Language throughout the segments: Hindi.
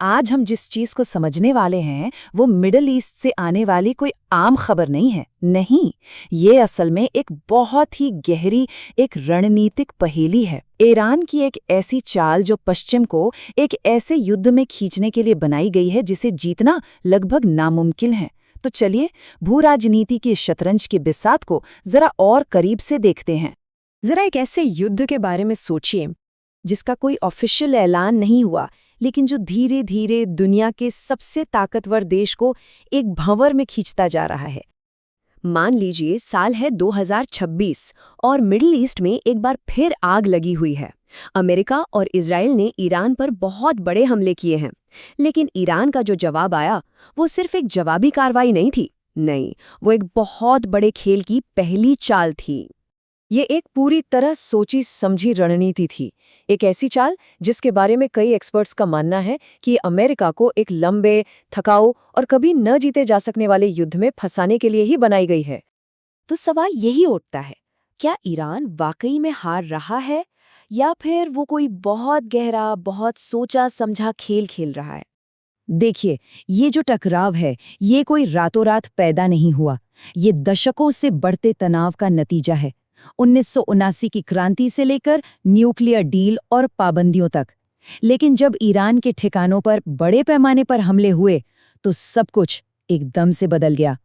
आज हम जिस चीज को समझने वाले हैं वो मिडल ईस्ट से आने वाली कोई आम खबर नहीं है। नहीं, ये असल में एक बहुत ही गहरी एक रणनीतिक पहेली है। ईरान की एक ऐसी चाल जो पश्चिम को एक ऐसे युद्ध में खींचने के लिए बनाई गई है जिसे जीतना लगभग नामुमकिन है। तो चलिए भू राजनीति की शतरंज की बिसात को जरा और करीब से देखते हैं। जरा एक ऐसे युद्ध के बारे में सोचिए जिसका कोई ऑफिशियल ऐलान नहीं हुआ, लेकिन जो धीरे धीरे दुनिया के सबसे ताकतवर देश को एक भंवर में खींचता जा रहा है। मान लीजिए साल है 2026 और मिडिल ईस्ट में एक बार फिर आग लगी हुई है। अमेरिका और इजराइल ने ईरान पर बहुत बड़े हमले किए हैं, लेकिन ईरान का जो जवाब आया वो सिर्फ एक जवाबी कार्रवाई नहीं थी। नहीं, वो एक बहुत बड़े खेल की पहली चाल थी। ये एक पूरी तरह सोची समझी रणनीति थी, एक ऐसी चाल जिसके बारे में कई एक्सपर्ट्स का मानना है कि अमेरिका को एक लंबे, थकाऊ और कभी न जीते जा सकने वाले युद्ध में फंसाने के लिए ही बनाई गई है। तो सवाल यही उठता है, क्या ईरान वाकई में हार रहा है या फिर वो कोई बहुत गहरा, बहुत सोचा समझा खेल खेल रहा है? देखिए, ये जो टकराव है ये कोई रातों रात पैदा नहीं हुआ। ये दशकों से बढ़ते तनाव का नतीजा है। 1979 की क्रांति से लेकर न्यूक्लियर डील और पाबंदियों तक। लेकिन जब ईरान के ठिकानों पर बड़े पैमाने पर हमले हुए तो सब कुछ एकदम से बदल गया।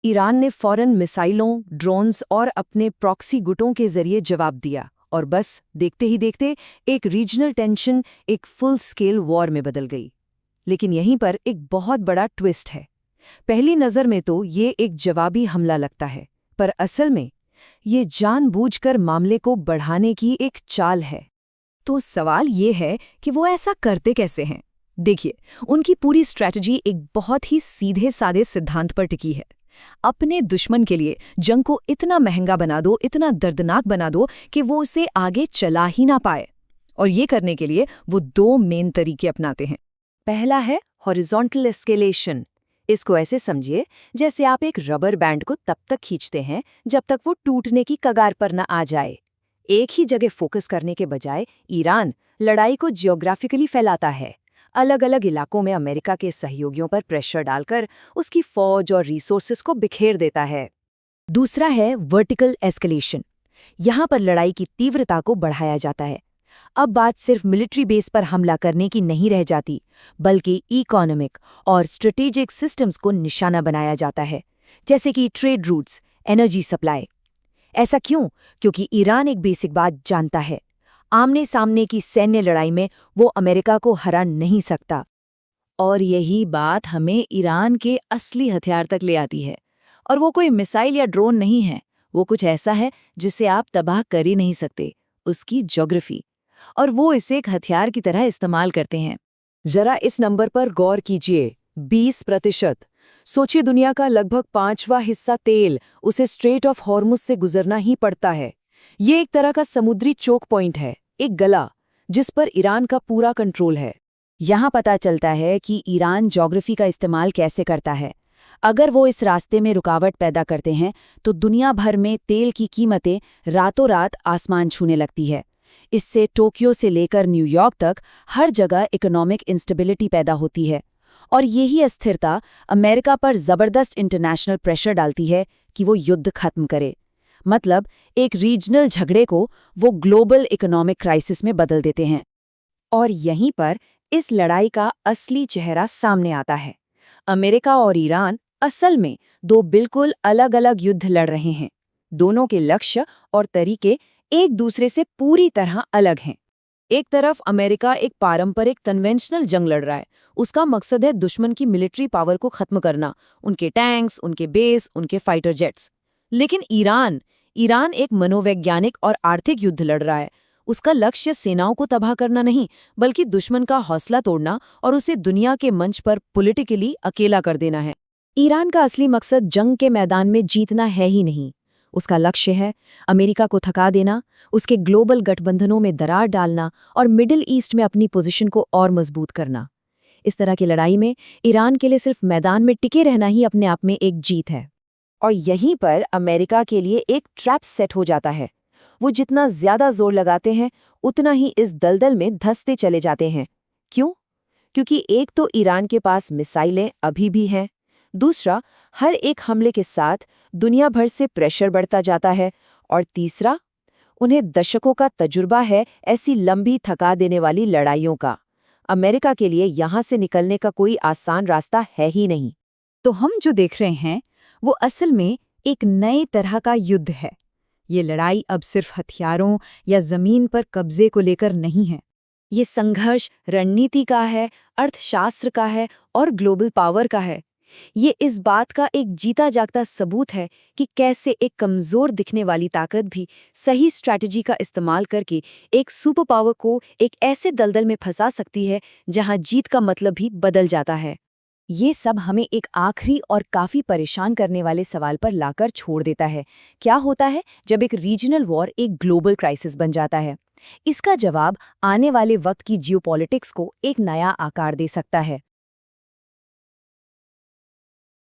ईरान ने फौरन मिसाइलों, ड्रोन्स और अपने प्रॉक्सी गुटों के जरिए जवाब दिया और बस देखते ही देखते एक रीजनल टेंशन एक फुल स्केल वॉर में बदल गई। लेकिन यहीं पर एक बहुत बड़ा ट्विस्ट है। पहली नज़र में तो ये एक जवाबी हमला लगता है, पर असल में ये जानबूझकर मामले को बढ़ाने की एक चाल है। तो सवाल ये है कि वो ऐसा करते कैसे हैं? देखिए, उनकी पूरी स्ट्रैटेजी एक बहुत ही सीधे सादे सिद्धांत पर टिकी है। अपने दुश्मन के लिए जंग को इतना महंगा बना दो, इतना दर्दनाक बना दो कि वो उसे आगे चला ही ना पाए। और ये करने के लिए वो दो मेन तरीके अपनाते हैं। पहला है हॉरिजॉन्टल एस्केलेशन। इसको ऐसे समझिए जैसे आप एक रबर बैंड को तब तक खींचते हैं जब तक वो टूटने की कगार पर न आ जाए। एक ही जगह फोकस करने के बजाय ईरान लड़ाई को जियोग्राफिकली फैलाता है। अलग अलग इलाकों में अमेरिका के सहयोगियों पर प्रेशर डालकर उसकी फौज और रिसोर्सेज को बिखेर देता है। दूसरा है वर्टिकल एस्केलेशन। यहाँ पर लड़ाई की तीव्रता को बढ़ाया जाता है। अब बात सिर्फ मिलिट्री बेस पर हमला करने की नहीं रह जाती, बल्कि इकोनॉमिक और स्ट्रेटेजिक सिस्टम्स को निशाना बनाया जाता है, जैसे कि ट्रेड रूट्स, एनर्जी सप्लाई। ऐसा क्यों? क्योंकि ईरान एक बेसिक बात जानता है, आमने सामने की सैन्य लड़ाई में वो अमेरिका को हरा नहीं सकता। और यही बात हमें ईरान के असली हथियार तक ले आती है। और वो कोई मिसाइल या ड्रोन नहीं है, वो कुछ ऐसा है जिसे आप तबाह कर ही नहीं सकते, उसकी ज्योग्राफी। और वो इसे एक हथियार की तरह इस्तेमाल करते हैं। जरा इस नंबर पर गौर कीजिए, 20%। सोचिए, दुनिया का लगभग 5वां हिस्सा तेल उसे स्ट्रेट ऑफ हॉर्मुज से गुजरना ही पड़ता है। ये एक तरह का समुद्री चोक पॉइंट है, एक गला जिस पर ईरान का पूरा कंट्रोल है। यहाँ पता चलता है कि ईरान ज्योग्राफी का इस्तेमाल कैसे करता है। अगर वो इस रास्ते में रुकावट पैदा करते हैं तो दुनिया भर में तेल की कीमतें रातों रात आसमान छूने लगती है। इससे टोक्यो से लेकर न्यूयॉर्क तक हर जगह इकोनॉमिक इंस्टेबिलिटी पैदा होती है। और यही अस्थिरता अमेरिका पर जबरदस्त इंटरनेशनल प्रेशर डालती है कि वो युद्ध खत्म करे। मतलब एक रीजनल झगड़े को वो ग्लोबल इकोनॉमिक क्राइसिस में बदल देते हैं। और यहीं पर इस लड़ाई का असली चेहरा सामने आता है। अमेरिका और ईरान असल में दो बिल्कुल अलग अलग युद्ध लड़ रहे हैं। दोनों के लक्ष्य और तरीके एक दूसरे से पूरी तरह अलग हैं। एक तरफ अमेरिका एक पारंपरिक कन्वेंशनल जंग लड़ रहा है। उसका मकसद है दुश्मन की मिलिट्री पावर को खत्म करना, उनके टैंक्स, उनके बेस, उनके फाइटर जेट्स। लेकिन ईरान एक मनोवैज्ञानिक और आर्थिक युद्ध लड़ रहा है। उसका लक्ष्य सेनाओं को तबाह करना नहीं, बल्कि दुश्मन का हौसला तोड़ना और उसे दुनिया के मंच पर पॉलिटिकली अकेला कर देना है। ईरान का असली मकसद जंग के मैदान में जीतना है ही नहीं। उसका लक्ष्य है अमेरिका को थका देना, उसके ग्लोबल गठबंधनों में दरार डालना और मिडिल ईस्ट में अपनी पोजीशन को और मजबूत करना। इस तरह की लड़ाई में ईरान के लिए सिर्फ मैदान में टिके रहना ही अपने आप में एक जीत है। और यहीं पर अमेरिका के लिए एक ट्रैप सेट हो जाता है। वो जितना ज्यादा जोर लगाते हैं उतना ही इस दलदल में धंसते चले जाते हैं। क्यों? क्योंकि एक तो ईरान के पास मिसाइलें अभी भी हैं, दूसरा हर एक हमले के साथ दुनिया भर से प्रेशर बढ़ता जाता है, और तीसरा उन्हें दशकों का तजुर्बा है ऐसी लंबी थका देने वाली लड़ाइयों का। अमेरिका के लिए यहाँ से निकलने का कोई आसान रास्ता है ही नहीं। तो हम जो देख रहे हैं वो असल में एक नए तरह का युद्ध है। ये लड़ाई अब सिर्फ हथियारों या जमीन पर कब्जे को लेकर नहीं है। ये संघर्ष रणनीति का है, अर्थशास्त्र का है और ग्लोबल पावर का है। ये इस बात का एक जीता जागता सबूत है कि कैसे एक कमजोर दिखने वाली ताकत भी सही स्ट्रैटेजी का इस्तेमाल करके एक सुपर पावर को एक ऐसे दलदल में फंसा सकती है जहां जीत का मतलब भी बदल जाता है। ये सब हमें एक आखिरी और काफी परेशान करने वाले सवाल पर लाकर छोड़ देता है। क्या होता है जब एक रीजनल वॉर एक ग्लोबल क्राइसिस बन जाता है? इसका जवाब आने वाले वक्त की जियोपॉलिटिक्स को एक नया आकार दे सकता है।